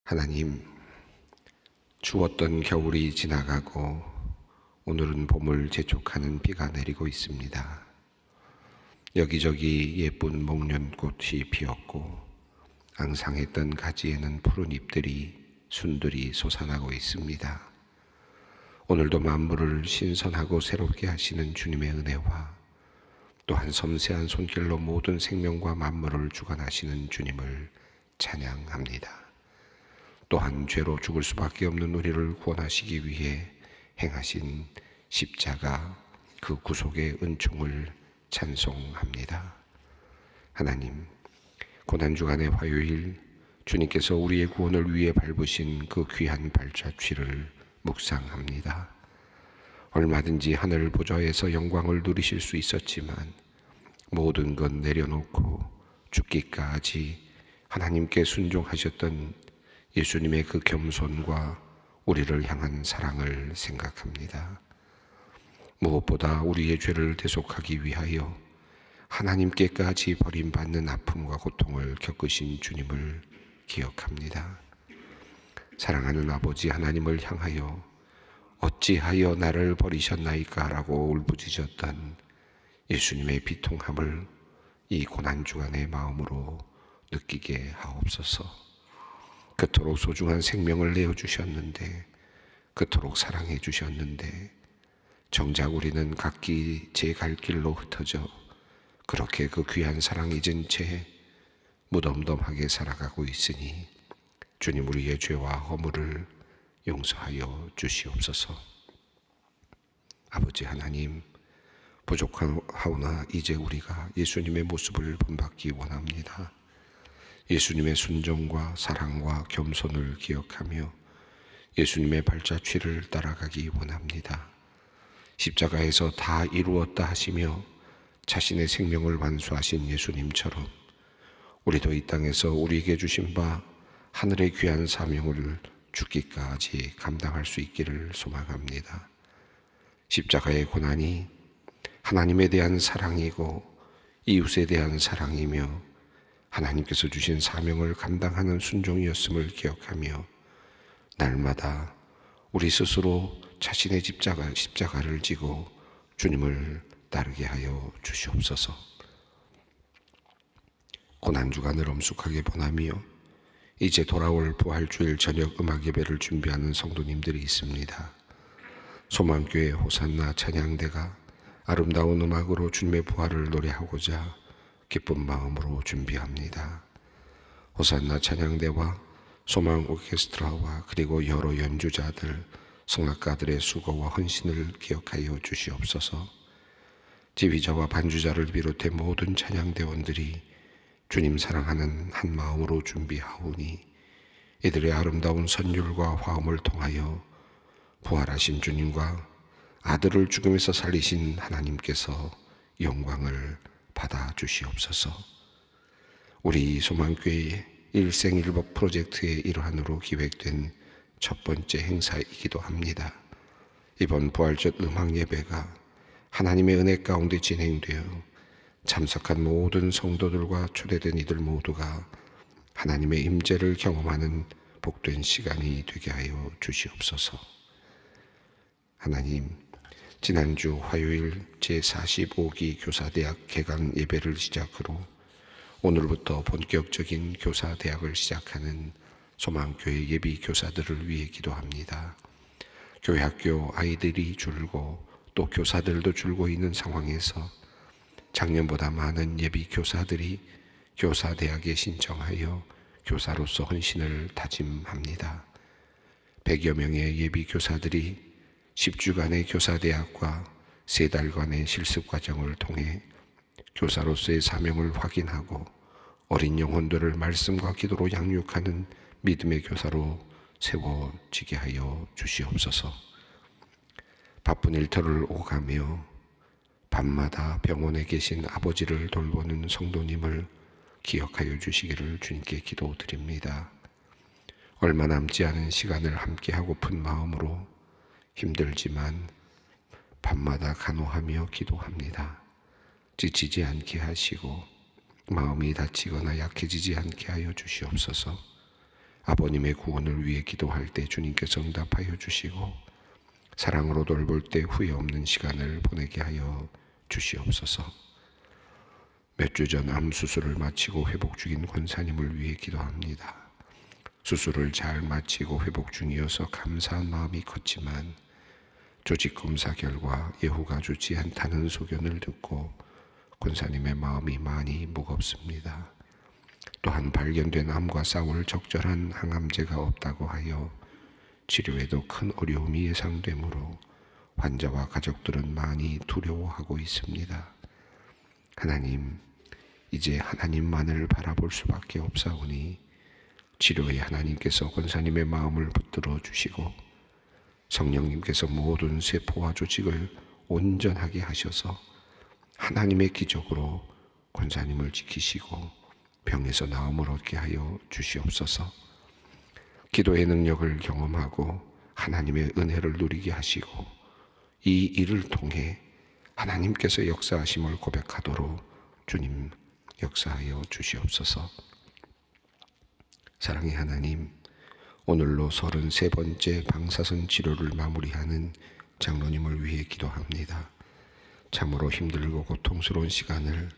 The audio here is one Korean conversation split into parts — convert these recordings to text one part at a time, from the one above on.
하나님, 추웠던 겨울이 지나가고 오늘은 봄을 재촉하는 비가 내리고 있습니다. 여기저기 예쁜 목련꽃이 피었고 앙상했던 가지에는 푸른 잎들이 순들이 솟아나고 있습니다. 오늘도 만물을 신선하고 새롭게 하시는 주님의 은혜와 또한 섬세한 손길로 모든 생명과 만물을 주관하시는 주님을 찬양합니다. 또한 죄로 죽을 수밖에 없는 우리를 구원하시기 위해 행하신 십자가 그 구속의 은총을 찬송합니다. 하나님, 고난주간의 화요일 주님께서 우리의 구원을 위해 밟으신 그 귀한 발자취를 묵상합니다. 얼마든지 하늘 보좌에서 영광을 누리실 수 있었지만 모든 것 내려놓고 죽기까지 하나님께 순종하셨던 예수님의 그 겸손과 우리를 향한 사랑을 생각합니다. 무엇보다 우리의 죄를 대속하기 위하여 하나님께까지 버림받는 아픔과 고통을 겪으신 주님을 기억합니다. 사랑하는 아버지 하나님을 향하여 어찌하여 나를 버리셨나이까 라고 울부짖었던 예수님의 비통함을 이 고난주간의 마음으로 느끼게 하옵소서. 그토록 소중한 생명을 내어주셨는데, 그토록 사랑해 주셨는데 정작 우리는 각기 제 갈 길로 흩어져 그렇게 그 귀한 사랑 잊은 채 무덤덤하게 살아가고 있으니 주님, 우리의 죄와 허물을 용서하여 주시옵소서. 아버지 하나님, 부족하오나 이제 우리가 예수님의 모습을 본받기 원합니다. 예수님의 순종과 사랑과 겸손을 기억하며 예수님의 발자취를 따라가기 원합니다. 십자가에서 다 이루었다 하시며 자신의 생명을 완수하신 예수님처럼 우리도 이 땅에서 우리에게 주신 바 하늘의 귀한 사명을 죽기까지 감당할 수 있기를 소망합니다. 십자가의 고난이 하나님에 대한 사랑이고 이웃에 대한 사랑이며 하나님께서 주신 사명을 감당하는 순종이었음을 기억하며 날마다 우리 스스로 자신의 십자가를 지고 주님을 따르게 하여 주시옵소서. 고난주간을 엄숙하게 보내며 이제 돌아올 부활주일 저녁 음악 예배를 준비하는 성도님들이 있습니다. 소망교회 호산나 찬양대가 아름다운 음악으로 주님의 부활을 노래하고자 기쁜 마음으로 준비합니다. 호산나 찬양대와 소망 오케스트라와 그리고 여러 연주자들, 성악가들의 수고와 헌신을 기억하여 주시옵소서. 지휘자와 반주자를 비롯해 모든 찬양대원들이 주님 사랑하는 한 마음으로 준비하오니 이들의 아름다운 선율과 화음을 통하여 부활하신 주님과 아들을 죽음에서 살리신 하나님께서 영광을 받아 주시옵소서. 우리 소망교회의 일생일복 프로젝트의 일환으로 기획된 첫 번째 행사이기도 합니다. 이번 부활절 음악 예배가 하나님의 은혜 가운데 진행되어 참석한 모든 성도들과 초대된 이들 모두가 하나님의 임재를 경험하는 복된 시간이 되게 하여 주시옵소서. 하나님, 지난주 화요일 제45기 교사대학 개강 예배를 시작으로 오늘부터 본격적인 교사대학을 시작하는 소망교회 예비 교사들을 위해 기도합니다. 교회 학교 아이들이 줄고 또 교사들도 줄고 있는 상황에서 작년보다 많은 예비 교사들이 교사대학에 신청하여 교사로서 헌신을 다짐합니다. 100여 명의 예비 교사들이 10주간의 교사대학과 3달간의 실습과정을 통해 교사로서의 사명을 확인하고 어린 영혼들을 말씀과 기도로 양육하는 믿음의 교사로 세워지게 하여 주시옵소서. 바쁜 일터를 오가며 밤마다 병원에 계신 아버지를 돌보는 성도님을 기억하여 주시기를 주님께 기도드립니다. 얼마 남지 않은 시간을 함께하고픈 마음으로 힘들지만 밤마다 간호하며 기도합니다. 지치지 않게 하시고 마음이 다치거나 약해지지 않게 하여 주시옵소서. 아버님의 구원을 위해 기도할 때 주님께서 응답하여 주시고 사랑으로 돌볼 때 후회 없는 시간을 보내게 하여 주시옵소서. 몇 주 전 암 수술을 마치고 회복 중인 권사님을 위해 기도합니다. 수술을 잘 마치고 회복 중이어서 감사한 마음이 컸지만 조직 검사 결과 예후가 좋지 않다는 소견을 듣고 권사님의 마음이 많이 무겁습니다. 또한 발견된 암과 싸울 적절한 항암제가 없다고 하여 치료에도 큰 어려움이 예상되므로 환자와 가족들은 많이 두려워하고 있습니다. 하나님, 이제 하나님만을 바라볼 수밖에 없사오니 치료에 하나님께서 권사님의 마음을 붙들어 주시고 성령님께서 모든 세포와 조직을 온전하게 하셔서 하나님의 기적으로 권사님을 지키시고 병에서 나음을 얻게 하여 주시옵소서. 기도의 능력을 경험하고 하나님의 은혜를 누리게 하시고 이 일을 통해 하나님께서 역사하심을 고백하도록 주님 역사하여 주시옵소서. 사랑의 하나님, 오늘로 33번째 방사선 치료를 마무리하는 장로님을 위해 기도합니다. 참으로 힘들고 고통스러운 시간을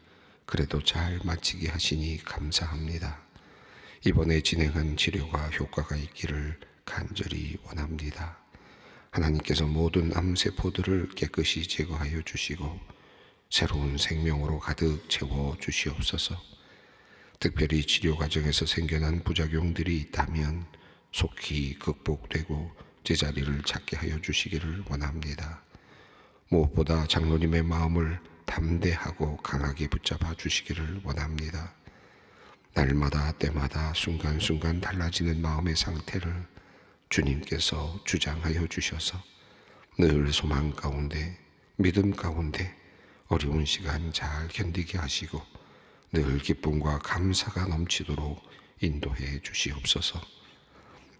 그래도 잘 마치게 하시니 감사합니다. 이번에 진행한 치료가 효과가 있기를 간절히 원합니다. 하나님께서 모든 암세포들을 깨끗이 제거하여 주시고 새로운 생명으로 가득 채워 주시옵소서. 특별히 치료 과정에서 생겨난 부작용들이 있다면 속히 극복되고 제자리를 찾게 하여 주시기를 원합니다. 무엇보다 장로님의 마음을 담대하고 강하게 붙잡아 주시기를 원합니다. 날마다 때마다 순간순간 달라지는 마음의 상태를 주님께서 주장하여 주셔서 늘 소망 가운데 믿음 가운데 어려운 시간 잘 견디게 하시고 늘 기쁨과 감사가 넘치도록 인도해 주시옵소서.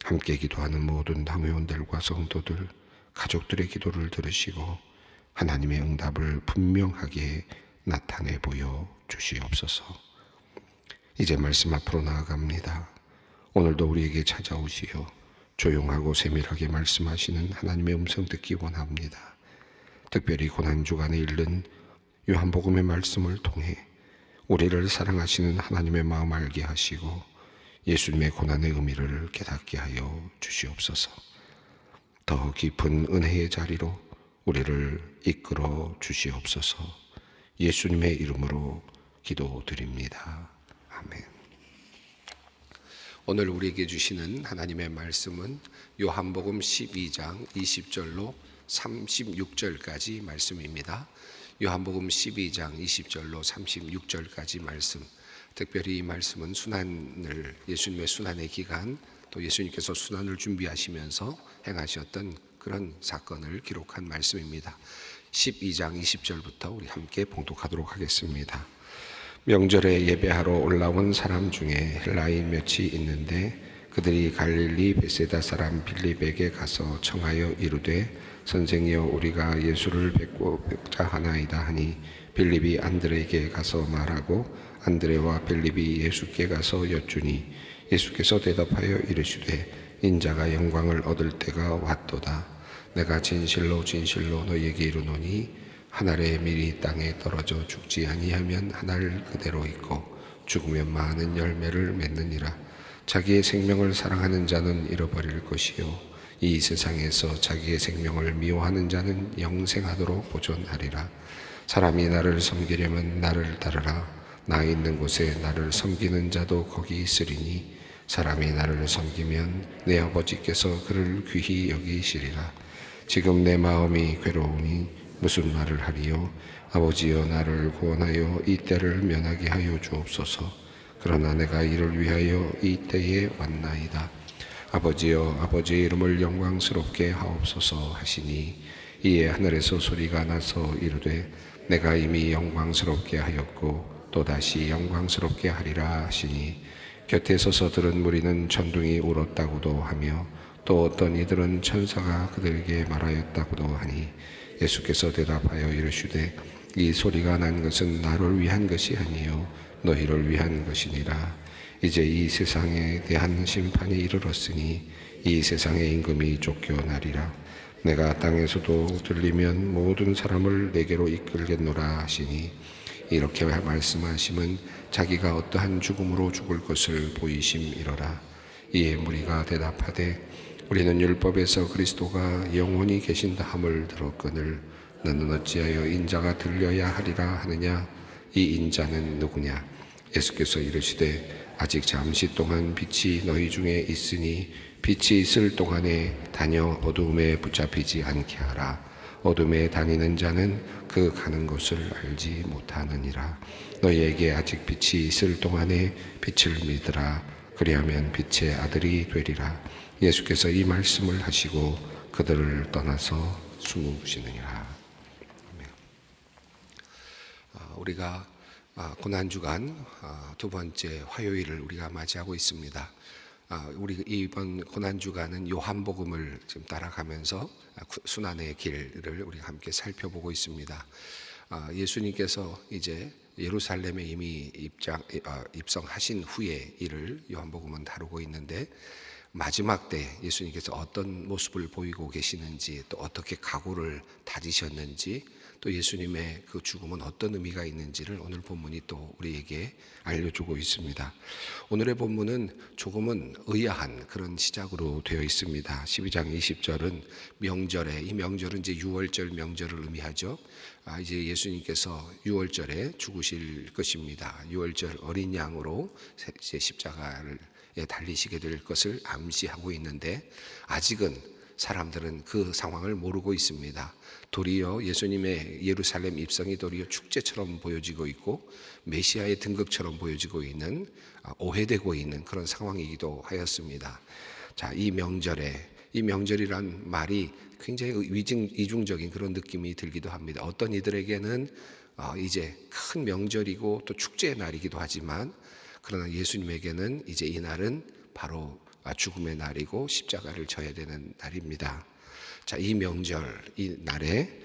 함께 기도하는 모든 당회원들과 성도들, 가족들의 기도를 들으시고 하나님의 응답을 분명하게 나타내 보여 주시옵소서. 이제 말씀 앞으로 나아갑니다. 오늘도 우리에게 찾아오시어 조용하고 세밀하게 말씀하시는 하나님의 음성 듣기 원합니다. 특별히 고난주간에 읽는 요한복음의 말씀을 통해 우리를 사랑하시는 하나님의 마음 알게 하시고 예수님의 고난의 의미를 깨닫게 하여 주시옵소서. 더 깊은 은혜의 자리로 우리를 이끌어 주시옵소서. 예수님의 이름으로 기도드립니다. 아멘. 오늘 우리에게 주시는 하나님의 말씀은 요한복음 12장 20절로 36절까지 말씀입니다. 요한복음 12장 20절로 36절까지 말씀, 특별히 이 말씀은 순환을, 예수님의 순환의 기간, 또 예수님께서 순환을 준비하시면서 행하셨던 그런 사건을 기록한 말씀입니다. 12장 20절부터 우리 함께 봉독하도록 하겠습니다. 명절에 예배하러 올라온 사람 중에 헬라인 몇이 있는데 그들이 갈릴리 베세다 사람 빌립에게 가서 청하여 이르되 선생이여 우리가 예수를 뵙고자 하나이다 하니 빌립이 안드레에게 가서 말하고 안드레와 빌립이 예수께 가서 여쭈니 예수께서 대답하여 이르시되 인자가 영광을 얻을 때가 왔도다. 내가 진실로 진실로 너희에게 이르노니 한 알의 밀이 땅에 떨어져 죽지 아니하면 한 알 그대로 있고 죽으면 많은 열매를 맺느니라. 자기의 생명을 사랑하는 자는 잃어버릴 것이요 이 세상에서 자기의 생명을 미워하는 자는 영생하도록 보존하리라. 사람이 나를 섬기려면 나를 따르라. 나 있는 곳에 나를 섬기는 자도 거기 있으리니 사람이 나를 섬기면 내 아버지께서 그를 귀히 여기시리라. 지금 내 마음이 괴로우니 무슨 말을 하리요? 아버지여 나를 구원하여 이 때를 면하게 하여 주옵소서. 그러나 내가 이를 위하여 이 때에 왔나이다. 아버지여 아버지의 이름을 영광스럽게 하옵소서 하시니 이에 하늘에서 소리가 나서 이르되 내가 이미 영광스럽게 하였고 또다시 영광스럽게 하리라 하시니 곁에 서서 들은 무리는 천둥이 울었다고도 하며 또 어떤 이들은 천사가 그들에게 말하였다고도 하니 예수께서 대답하여 이르시되 이 소리가 난 것은 나를 위한 것이 아니요 너희를 위한 것이니라. 이제 이 세상에 대한 심판이 이르렀으니 이 세상의 임금이 쫓겨나리라. 내가 땅에서도 들리면 모든 사람을 내게로 이끌겠노라 하시니, 이렇게 말씀하심은 자기가 어떠한 죽음으로 죽을 것을 보이심이로라. 이에 무리가 대답하되 우리는 율법에서 그리스도가 영원히 계신다 함을 들었거늘 너는 어찌하여 인자가 들려야 하리라 하느냐. 이 인자는 누구냐? 예수께서 이르시되 아직 잠시 동안 빛이 너희 중에 있으니 빛이 있을 동안에 다녀 어두움에 붙잡히지 않게 하라. 어둠에 다니는 자는 그 가는 곳을 알지 못하느니라. 너희에게 아직 빛이 있을 동안에 빛을 믿으라. 그리하면 빛의 아들이 되리라. 예수께서 이 말씀을 하시고 그들을 떠나서 숨으시느니라. 우리가 고난주간 두 번째 화요일을 우리가 맞이하고 있습니다. 우리 이번 고난주간은 요한복음을 지금 따라가면서 순환의 길을 우리가 함께 살펴보고 있습니다. 예수님께서 이제 예루살렘에 이미 입성하신 후에 이를 요한복음은 다루고 있는데, 마지막 때 예수님께서 어떤 모습을 보이고 계시는지, 또 어떻게 각오를 다지셨는지, 또 예수님의 그 죽음은 어떤 의미가 있는지를 오늘 본문이 또 우리에게 알려주고 있습니다. 오늘의 본문은 조금은 의아한 그런 시작으로 되어 있습니다. 12장 20절은 명절에, 이 명절은 이제 유월절 명절을 의미하죠. 이제 예수님께서 유월절에 죽으실 것입니다. 유월절 어린 양으로 이제 십자가를 달리시게 될 것을 암시하고 있는데, 아직은 사람들은 그 상황을 모르고 있습니다. 도리어 예수님의 예루살렘 입성이 도리어 축제처럼 보여지고 있고 메시아의 등극처럼 보여지고 있는, 오해되고 있는 그런 상황이기도 하였습니다. 자, 이 명절이란 말이 굉장히 이중적인 그런 느낌이 들기도 합니다. 어떤 이들에게는 이제 큰 명절이고 또 축제의 날이기도 하지만, 그러나 예수님에게는 이제 이 날은 바로 죽음의 날이고 십자가를 져야 되는 날입니다. 자, 이 명절, 이 날에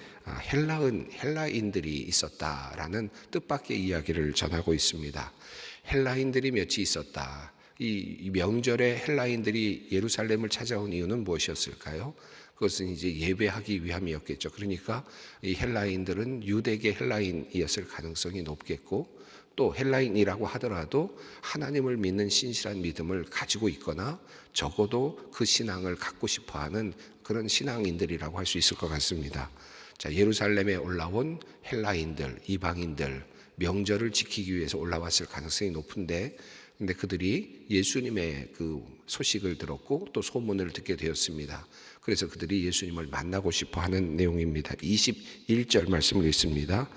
헬라인들이 있었다라는 뜻밖의 이야기를 전하고 있습니다. 헬라인들이 몇이 있었다. 이 명절에 헬라인들이 예루살렘을 찾아온 이유는 무엇이었을까요? 그것은 이제 예배하기 위함이었겠죠. 그러니까 이 헬라인들은 유대계 헬라인이었을 가능성이 높겠고, 또 헬라인이라고 하더라도 하나님을 믿는 신실한 믿음을 가지고 있거나 적어도 그 신앙을 갖고 싶어하는 그런 신앙인들이라고 할 수 있을 것 같습니다. 자, 예루살렘에 올라온 헬라인들, 이방인들, 명절을 지키기 위해서 올라왔을 가능성이 높은데, 근데 그들이 예수님의 그 소식을 들었고 또 소문을 듣게 되었습니다. 그래서 그들이 예수님을 만나고 싶어 하는 내용입니다. 21절 말씀을 읽습니다.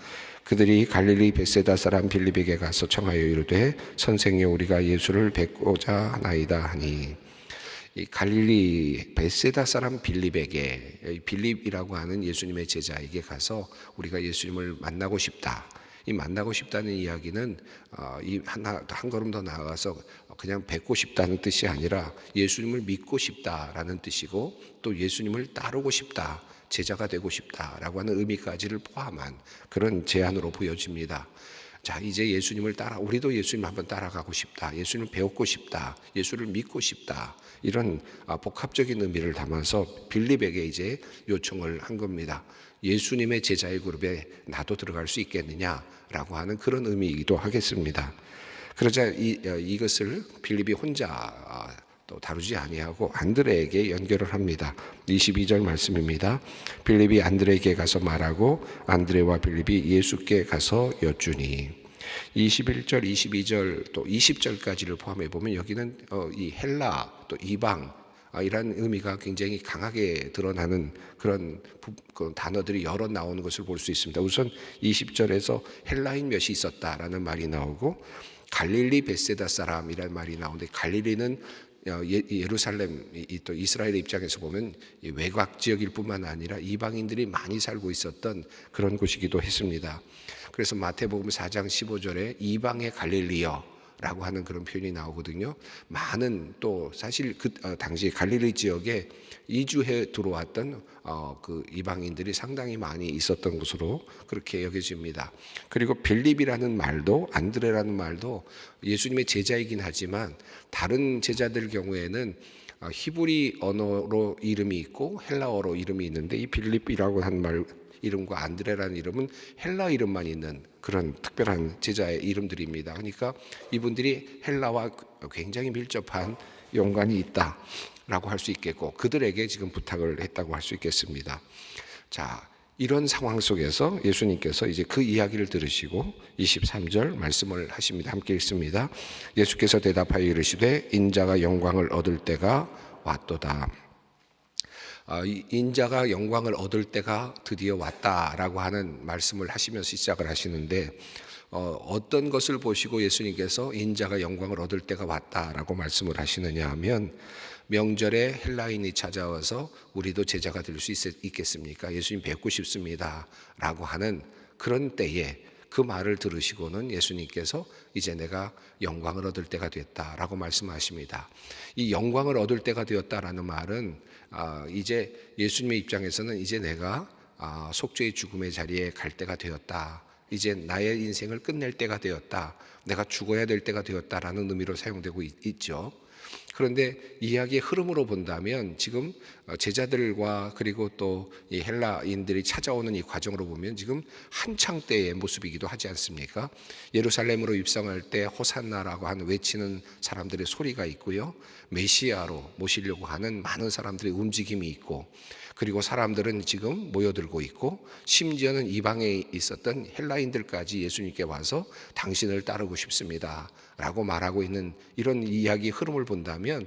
그들이 갈릴리 벳세다 사람 빌립에게 가서 청하여 이르되 선생여 우리가 예수를 뵙고자 하나이다 하니, 이 갈릴리 벳세다 사람 빌립에게, 빌립이라고 하는 예수님의 제자에게 가서 우리가 예수님을 만나고 싶다. 이 만나고 싶다는 이야기는 한 걸음 더 나아가서 그냥 뵙고 싶다는 뜻이 아니라 예수님을 믿고 싶다라는 뜻이고, 또 예수님을 따르고 싶다, 제자가 되고 싶다라고 하는 의미까지를 포함한 그런 제안으로 보여집니다. 자, 이제 예수님을 우리도 예수님 한번 따라가고 싶다, 예수님을 배우고 싶다, 예수를 믿고 싶다, 이런 복합적인 의미를 담아서 빌립에게 이제 요청을 한 겁니다. 예수님의 제자의 그룹에 나도 들어갈 수 있겠느냐라고 하는 그런 의미이기도 하겠습니다. 그러자 이것을 빌립이 혼자 또 다루지 아니하고 안드레에게 연결을 합니다. 22절 말씀입니다. 빌립이 안드레에게 가서 말하고 안드레와 빌립이 예수께 가서 여쭈니. 21절, 22절 또 20절까지를 포함해 보면 여기는 이 헬라 또 이방 이란 의미가 굉장히 강하게 드러나는 그런 단어들이 여러 나오는 것을 볼 수 있습니다. 우선 20절에서 헬라인 몇이 있었다라는 말이 나오고, 갈릴리 벳세다 사람이라는 말이 나오는데, 갈릴리는 예루살렘, 또 이스라엘의 입장에서 보면 외곽 지역일 뿐만 아니라 이방인들이 많이 살고 있었던 그런 곳이기도 했습니다. 그래서 마태복음 4장 15절에 이방의 갈릴리여 라고 하는 그런 표현이 나오거든요. 많은 또 사실 그 당시 갈릴리 지역에 이주해 들어왔던 그 이방인들이 상당히 많이 있었던 것으로 그렇게 여겨집니다. 그리고 빌립이라는 말도, 안드레라는 말도 예수님의 제자이긴 하지만 다른 제자들 경우에는 히브리 언어로 이름이 있고 헬라어로 이름이 있는데, 이 빌립이라고 한 말 이름과 안드레라는 이름은 헬라 이름만 있는 그런 특별한 제자의 이름들입니다. 그러니까 이분들이 헬라와 굉장히 밀접한 연관이 있다라고 할 수 있겠고, 그들에게 지금 부탁을 했다고 할 수 있겠습니다. 자, 이런 상황 속에서 예수님께서 이제 그 이야기를 들으시고 23절 말씀을 하십니다. 함께 읽습니다. 예수께서 대답하여 이르시되 인자가 영광을 얻을 때가 왔도다. 인자가 영광을 얻을 때가 드디어 왔다라고 하는 말씀을 하시면서 시작을 하시는데, 어떤 것을 보시고 예수님께서 인자가 영광을 얻을 때가 왔다라고 말씀을 하시느냐 하면, 명절에 헬라인이 찾아와서 우리도 제자가 될 수 있겠습니까? 예수님 뵙고 싶습니다 라고 하는 그런 때에 그 말을 들으시고는 예수님께서 이제 내가 영광을 얻을 때가 됐다라고 말씀하십니다. 이 영광을 얻을 때가 되었다라는 말은 이제 예수님의 입장에서는 이제 내가 속죄의 죽음의 자리에 갈 때가 되었다, 이제 나의 인생을 끝낼 때가 되었다, 내가 죽어야 될 때가 되었다라는 의미로 사용되고 있죠. 그런데 이야기의 흐름으로 본다면 지금 제자들과 그리고 또 이 헬라인들이 찾아오는 이 과정으로 보면 지금 한창 때의 모습이기도 하지 않습니까? 예루살렘으로 입성할 때 호산나라고 하는 외치는 사람들의 소리가 있고요, 메시아로 모시려고 하는 많은 사람들의 움직임이 있고, 그리고 사람들은 지금 모여들고 있고, 심지어는 이방에 있었던 헬라인들까지 예수님께 와서 당신을 따르고 싶습니다 라고 말하고 있는 이런 이야기 흐름을 본다면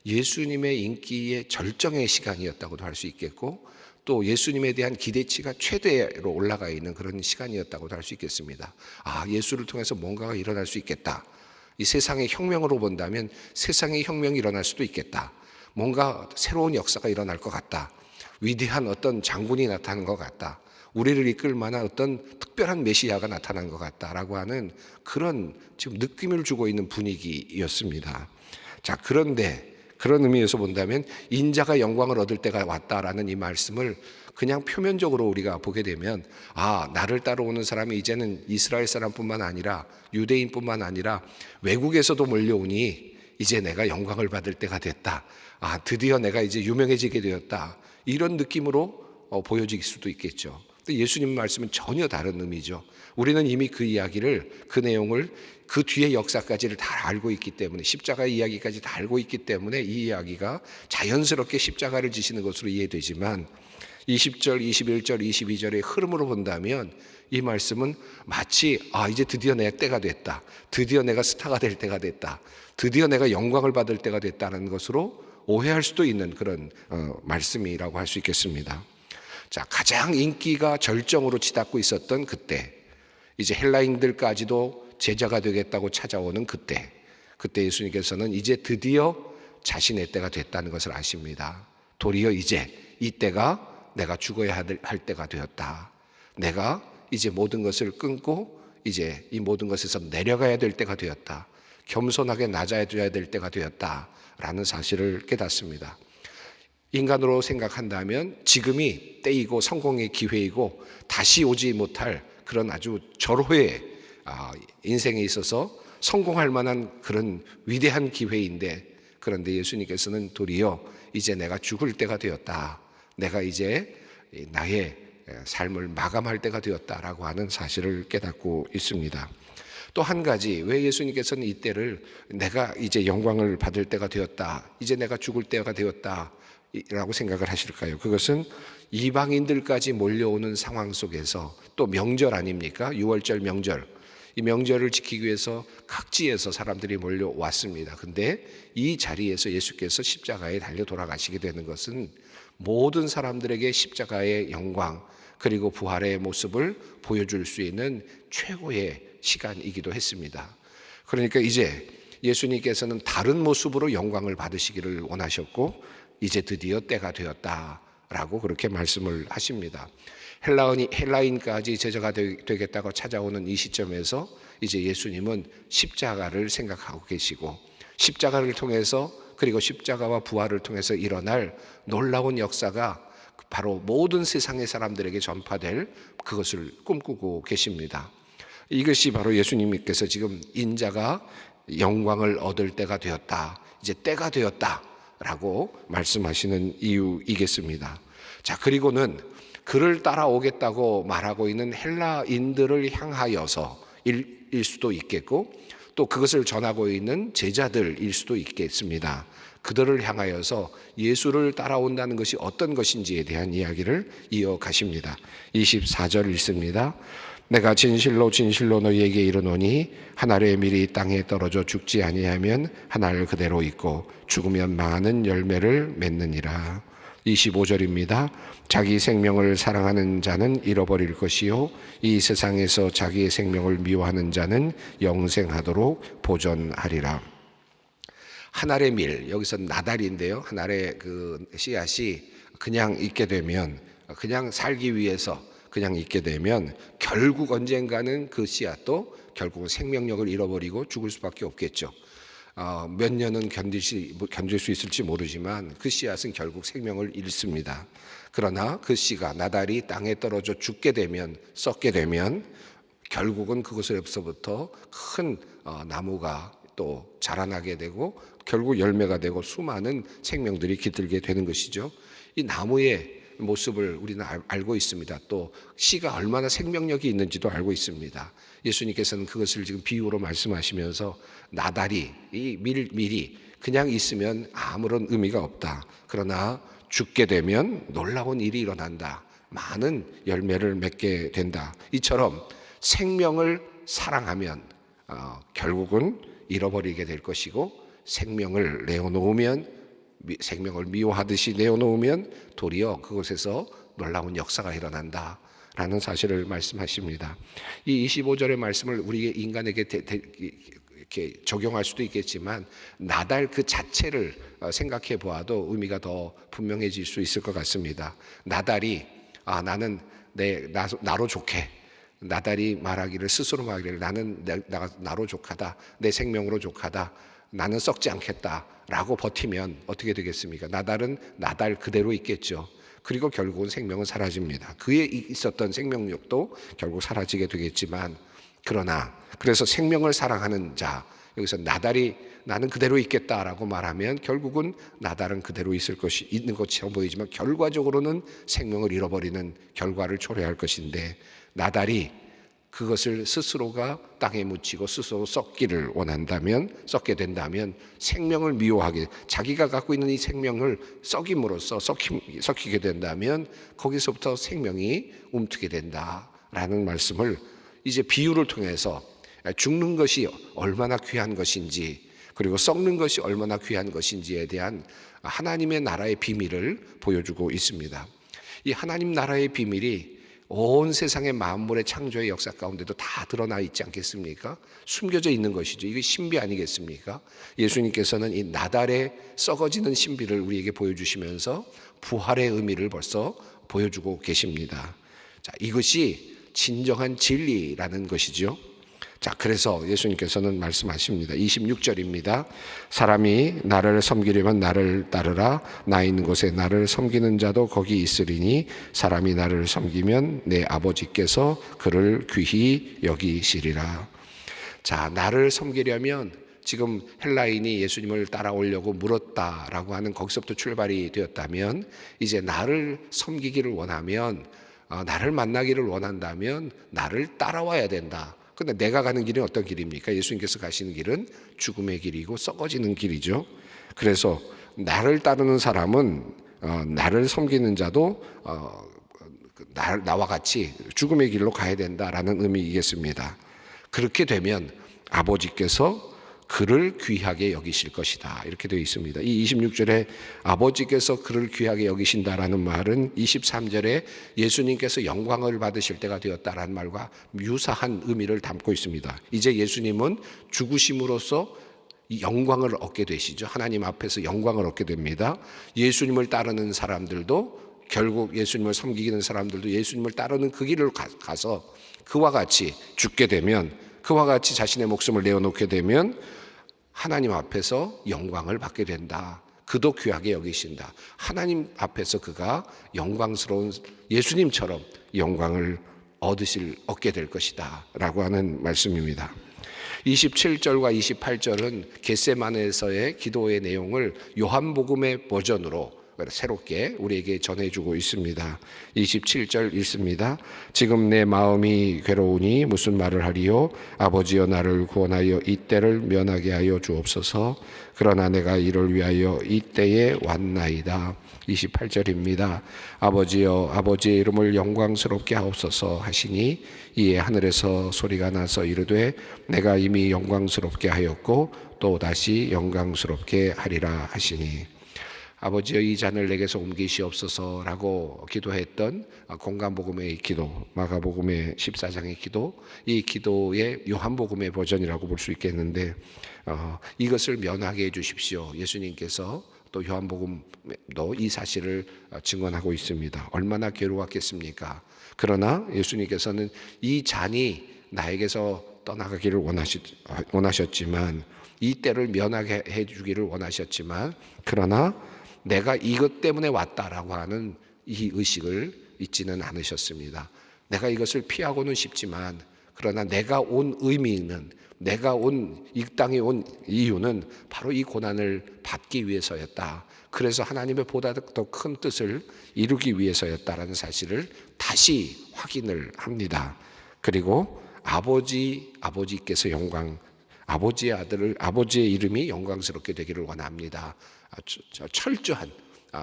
예수님의 인기의 절정의 시간이었다고도 할 수 있겠고, 또 예수님에 대한 기대치가 최대로 올라가 있는 그런 시간이었다고도 할 수 있겠습니다. 예수를 통해서 뭔가가 일어날 수 있겠다, 이 세상의 혁명으로 본다면 세상의 혁명이 일어날 수도 있겠다, 뭔가 새로운 역사가 일어날 것 같다, 위대한 어떤 장군이 나타난 것 같다, 우리를 이끌 만한 어떤 특별한 메시아가 나타난 것 같다라고 하는 그런 지금 느낌을 주고 있는 분위기였습니다. 자, 그런데 그런 의미에서 본다면 인자가 영광을 얻을 때가 왔다라는 이 말씀을 그냥 표면적으로 우리가 보게 되면, 나를 따라오는 사람이 이제는 이스라엘 사람뿐만 아니라 유대인뿐만 아니라 외국에서도 몰려오니 이제 내가 영광을 받을 때가 됐다, 드디어 내가 이제 유명해지게 되었다, 이런 느낌으로 보여질 수도 있겠죠. 근데 예수님 말씀은 전혀 다른 의미죠. 우리는 이미 그 이야기를, 그 내용을, 그 뒤의 역사까지를 다 알고 있기 때문에, 십자가의 이야기까지 다 알고 있기 때문에 이 이야기가 자연스럽게 십자가를 지시는 것으로 이해되지만 20절, 21절, 22절의 흐름으로 본다면 이 말씀은 마치 이제 드디어 내 때가 됐다, 드디어 내가 스타가 될 때가 됐다, 드디어 내가 영광을 받을 때가 됐다는 것으로 오해할 수도 있는 그런 말씀이라고 할 수 있겠습니다. 자, 가장 인기가 절정으로 치닫고 있었던 그때, 이제 헬라인들까지도 제자가 되겠다고 찾아오는 그때 예수님께서는 이제 드디어 자신의 때가 됐다는 것을 아십니다. 도리어 이제 이 때가 내가 죽어야 할 때가 되었다, 내가 이제 모든 것을 끊고 이제 이 모든 것에서 내려가야 될 때가 되었다, 겸손하게 낮아져야 될 때가 되었다라는 사실을 깨닫습니다. 인간으로 생각한다면 지금이 때이고 성공의 기회이고 다시 오지 못할 그런 아주 절호의 인생에 있어서 성공할 만한 그런 위대한 기회인데, 그런데 예수님께서는 도리어 이제 내가 죽을 때가 되었다, 내가 이제 나의 삶을 마감할 때가 되었다라고 하는 사실을 깨닫고 있습니다. 또 한 가지, 왜 예수님께서는 이때를 내가 이제 영광을 받을 때가 되었다, 이제 내가 죽을 때가 되었다 라고 생각을 하실까요? 그것은 이방인들까지 몰려오는 상황 속에서, 또 명절 아닙니까? 6월절 명절, 이 명절을 지키기 위해서 각지에서 사람들이 몰려왔습니다. 근데 이 자리에서 예수께서 십자가에 달려 돌아가시게 되는 것은 모든 사람들에게 십자가의 영광 그리고 부활의 모습을 보여줄 수 있는 최고의 시간이기도 했습니다. 그러니까 이제 예수님께서는 다른 모습으로 영광을 받으시기를 원하셨고, 이제 드디어 때가 되었다 라고 그렇게 말씀을 하십니다. 헬라인까지 제자가 되겠다고 찾아오는 이 시점에서 이제 예수님은 십자가를 생각하고 계시고, 십자가를 통해서, 그리고 십자가와 부활을 통해서 일어날 놀라운 역사가 바로 모든 세상의 사람들에게 전파될 그것을 꿈꾸고 계십니다. 이것이 바로 예수님께서 지금 인자가 영광을 얻을 때가 되었다, 이제 때가 되었다 라고 말씀하시는 이유이겠습니다. 자, 그리고는 그를 따라오겠다고 말하고 있는 헬라인들을 향하여서 일 수도 있겠고, 또 그것을 전하고 있는 제자들일 수도 있겠습니다. 그들을 향하여서 예수를 따라온다는 것이 어떤 것인지에 대한 이야기를 이어가십니다. 24절 읽습니다. 내가 진실로 진실로 너희에게 이르노니 한 알의 밀이 땅에 떨어져 죽지 아니하면 한 알 그대로 있고 죽으면 많은 열매를 맺느니라. 25절입니다. 자기 생명을 사랑하는 자는 잃어버릴 것이요 이 세상에서 자기의 생명을 미워하는 자는 영생하도록 보존하리라. 한 알의 밀, 여기서 나달인데요, 한 알의 그 씨앗이 그냥 있게 되면, 그냥 살기 위해서 그냥 있게 되면 결국 언젠가는 그 씨앗도 결국은 생명력을 잃어버리고 죽을 수밖에 없겠죠. 몇 년은 견딜 수 있을지 모르지만 그 씨앗은 결국 생명을 잃습니다. 그러나 그 씨가, 나달이 땅에 떨어져 죽게 되면, 썩게 되면 결국은 그것에서부터 큰 나무가 또 자라나게 되고 결국 열매가 되고 수많은 생명들이 깃들게 되는 것이죠. 이 나무의 모습을 우리는 알고 있습니다. 또 씨가 얼마나 생명력이 있는지도 알고 있습니다. 예수님께서는 그것을 지금 비유로 말씀하시면서 나달이, 이 밀이 그냥 있으면 아무런 의미가 없다. 그러나 죽게 되면 놀라운 일이 일어난다. 많은 열매를 맺게 된다. 이처럼 생명을 사랑하면 결국은 잃어버리게 될 것이고, 생명을 내어놓으면, 생명을 미워하듯이 내어놓으면 도리어 그곳에서 놀라운 역사가 일어난다 라는 사실을 말씀하십니다. 이 25절의 말씀을 우리 인간에게 이렇게 적용할 수도 있겠지만 나달 그 자체를 생각해 보아도 의미가 더 분명해질 수 있을 것 같습니다. 나달이 나는 나로 족해, 나달이 말하기를, 스스로 말하기를 나는 나로 족하다, 내 생명으로 족하다, 나는 썩지 않겠다라고 버티면 어떻게 되겠습니까? 나달은 나달 그대로 있겠죠. 그리고 결국은 생명은 사라집니다. 그에 있었던 생명력도 결국 사라지게 되겠지만, 그래서 생명을 사랑하는 자, 여기서 나달이 나는 그대로 있겠다라고 말하면 결국은 나달은 그대로 있는 것처럼 보이지만 결과적으로는 생명을 잃어버리는 결과를 초래할 것인데, 나달이 그것을 스스로가 땅에 묻히고 스스로 썩게 된다면 생명을 미워하게, 자기가 갖고 있는 이 생명을 썩임으로써 썩히게 된다면 거기서부터 생명이 움트게 된다라는 말씀을 이제 비유를 통해서 죽는 것이 얼마나 귀한 것인지, 그리고 썩는 것이 얼마나 귀한 것인지에 대한 하나님의 나라의 비밀을 보여주고 있습니다. 이 하나님 나라의 비밀이 온 세상의 만물의 창조의 역사 가운데도 다 드러나 있지 않겠습니까? 숨겨져 있는 것이죠. 이게 신비 아니겠습니까? 예수님께서는 이 나달의 썩어지는 신비를 우리에게 보여주시면서 부활의 의미를 벌써 보여주고 계십니다. 자, 이것이 진정한 진리라는 것이죠. 자, 그래서 예수님께서는 말씀하십니다. 26절입니다. 사람이 나를 섬기려면 나를 따르라. 나 있는 곳에 나를 섬기는 자도 거기 있으리니 사람이 나를 섬기면 내 아버지께서 그를 귀히 여기시리라. 자, 나를 섬기려면, 지금 헬라인이 예수님을 따라오려고 물었다라고 하는 거기서부터 출발이 되었다면, 이제 나를 섬기기를 원하면, 나를 만나기를 원한다면 나를 따라와야 된다. 근데 내가 가는 길은 어떤 길입니까? 예수님께서 가시는 길은 죽음의 길이고 썩어지는 길이죠. 그래서 나를 따르는 사람은 나를 섬기는 자도 나와 같이 죽음의 길로 가야 된다라는 의미이겠습니다. 그렇게 되면 아버지께서 그를 귀하게 여기실 것이다, 이렇게 되어 있습니다. 이 26절에 아버지께서 그를 귀하게 여기신다라는 말은 23절에 예수님께서 영광을 받으실 때가 되었다라는 말과 유사한 의미를 담고 있습니다. 이제 예수님은 죽으심으로써 영광을 얻게 되시죠. 하나님 앞에서 영광을 얻게 됩니다. 예수님을 따르는 사람들도 결국 예수님을 섬기는 사람들도 예수님을 따르는 그 길을 가서 그와 같이 죽게 되면, 그와 같이 자신의 목숨을 내어놓게 되면 하나님 앞에서 영광을 받게 된다. 그도 귀하게 여기신다. 하나님 앞에서 그가 영광스러운 예수님처럼 영광을 얻게 될 것이다 라고 하는 말씀입니다. 27절과 28절은 겟세마네에서의 기도의 내용을 요한복음의 버전으로 새롭게 우리에게 전해주고 있습니다. 27절 읽습니다. 지금 내 마음이 괴로우니 무슨 말을 하리요? 아버지여 나를 구원하여 이 때를 면하게 하여 주옵소서. 그러나 내가 이를 위하여 이 때에 왔나이다. 28절입니다. 아버지여 아버지의 이름을 영광스럽게 하옵소서 하시니 이에 하늘에서 소리가 나서 이르되 내가 이미 영광스럽게 하였고 또 다시 영광스럽게 하리라 하시니, 아버지여 이 잔을 내게서 옮기시옵소서라고 기도했던 공간복음의 기도, 마가복음의 14장의 기도, 이 기도의 요한복음의 버전이라고 볼 수 있겠는데, 이것을 면하게 해주십시오. 예수님께서 또 요한복음도 이 사실을 증언하고 있습니다. 얼마나 괴로웠겠습니까? 그러나 예수님께서는 이 잔이 나에게서 떠나가기를 원하셨지만, 이 때를 면하게 해주기를 원하셨지만, 그러나 내가 이것 때문에 왔다라고 하는 이 의식을 잊지는 않으셨습니다. 내가 이것을 피하고는 싶지만, 그러나 내가 온 의미는, 내가 이 땅에 온 이유는 바로 이 고난을 받기 위해서였다. 그래서 하나님의 보다 더 큰 뜻을 이루기 위해서였다라는 사실을 다시 확인을 합니다. 그리고 아버지께서 아버지의 아들을, 아버지의 이름이 영광스럽게 되기를 원합니다. 철저한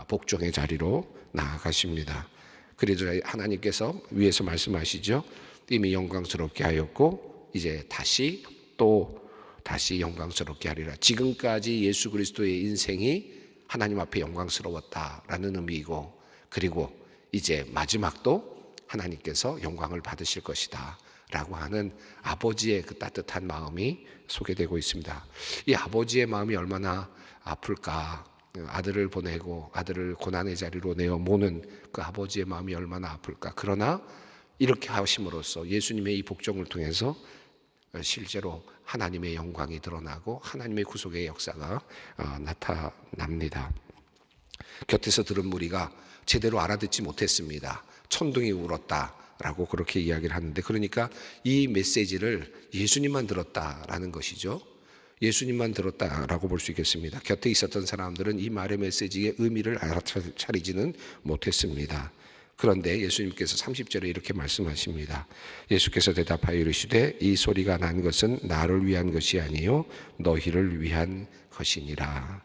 복종의 자리로 나아가십니다. 그래서 하나님께서 위에서 말씀하시죠. 이미 영광스럽게 하였고 이제 다시 영광스럽게 하리라. 지금까지 예수 그리스도의 인생이 하나님 앞에 영광스러웠다라는 의미이고, 그리고 이제 마지막도 하나님께서 영광을 받으실 것이다 라고 하는 아버지의 그 따뜻한 마음이 소개되고 있습니다. 이 아버지의 마음이 얼마나 아플까. 아들을 보내고 아들을 고난의 자리로 내어 모는 그 아버지의 마음이 얼마나 아플까. 그러나 이렇게 하심으로써 예수님의 이 복종을 통해서 실제로 하나님의 영광이 드러나고 하나님의 구속의 역사가 나타납니다. 곁에서 들은 무리가 제대로 알아듣지 못했습니다. 천둥이 울었다라고 그렇게 이야기를 하는데, 그러니까 이 메시지를 예수님만 들었다라는 것이죠. 예수님만 들었다라고 볼 수 있겠습니다. 곁에 있었던 사람들은 이 말의 메시지의 의미를 알아차리지는 못했습니다. 그런데 예수님께서 30절에 이렇게 말씀하십니다. 예수께서 대답하여 이르시되 이 소리가 난 것은 나를 위한 것이 아니요 너희를 위한 것이니라.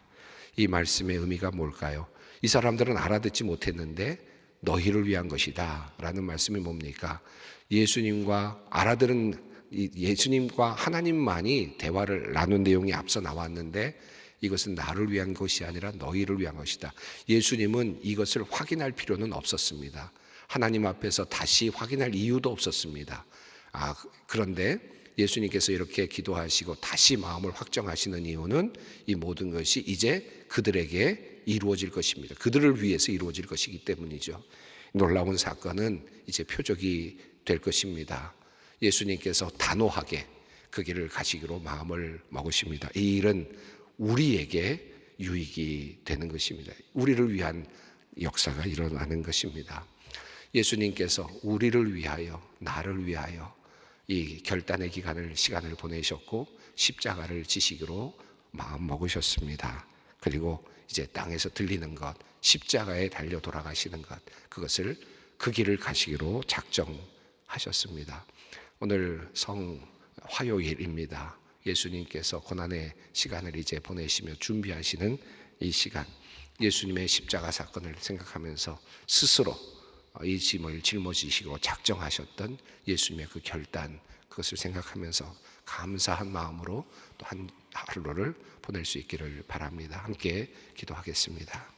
이 말씀의 의미가 뭘까요? 이 사람들은 알아듣지 못했는데 너희를 위한 것이다 라는 말씀이 뭡니까? 예수님과 하나님만이 대화를 나눈 내용이 앞서 나왔는데, 이것은 나를 위한 것이 아니라 너희를 위한 것이다. 예수님은 이것을 확인할 필요는 없었습니다. 하나님 앞에서 다시 확인할 이유도 없었습니다. 그런데 예수님께서 이렇게 기도하시고 다시 마음을 확정하시는 이유는 이 모든 것이 이제 그들에게 이루어질 것입니다. 그들을 위해서 이루어질 것이기 때문이죠. 놀라운 사건은 이제 표적이 될 것입니다. 예수님께서 단호하게 그 길을 가시기로 마음을 먹으십니다. 이 일은 우리에게 유익이 되는 것입니다. 우리를 위한 역사가 일어나는 것입니다. 예수님께서 우리를 위하여, 나를 위하여 이 결단의 시간을 보내셨고 십자가를 지시기로 마음 먹으셨습니다. 그리고 이제 땅에서 들리는 것, 십자가에 달려 돌아가시는 것, 그것을 그 길을 가시기로 작정하셨습니다. 오늘 화요일입니다. 예수님께서 고난의 시간을 이제 보내시며 준비하시는 이 시간, 예수님의 십자가 사건을 생각하면서 스스로 이 짐을 짊어지시고 작정하셨던 예수님의 그 결단, 그것을 생각하면서 감사한 마음으로 또 한 하루를 보낼 수 있기를 바랍니다. 함께 기도하겠습니다.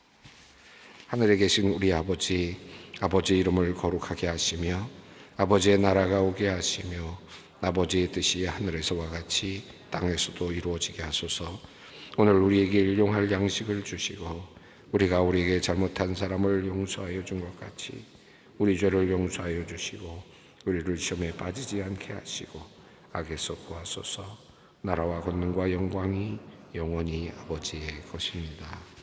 하늘에 계신 우리 아버지, 아버지의 이름을 거룩하게 하시며 아버지의 나라가 오게 하시며 아버지의 뜻이 하늘에서와 같이 땅에서도 이루어지게 하소서. 오늘 우리에게 일용할 양식을 주시고 우리가 우리에게 잘못한 사람을 용서하여 준 것 같이 우리 죄를 용서하여 주시고 우리를 시험에 빠지지 않게 하시고 악에서 구하소서. 나라와 권능과 영광이 영원히 아버지의 것입니다.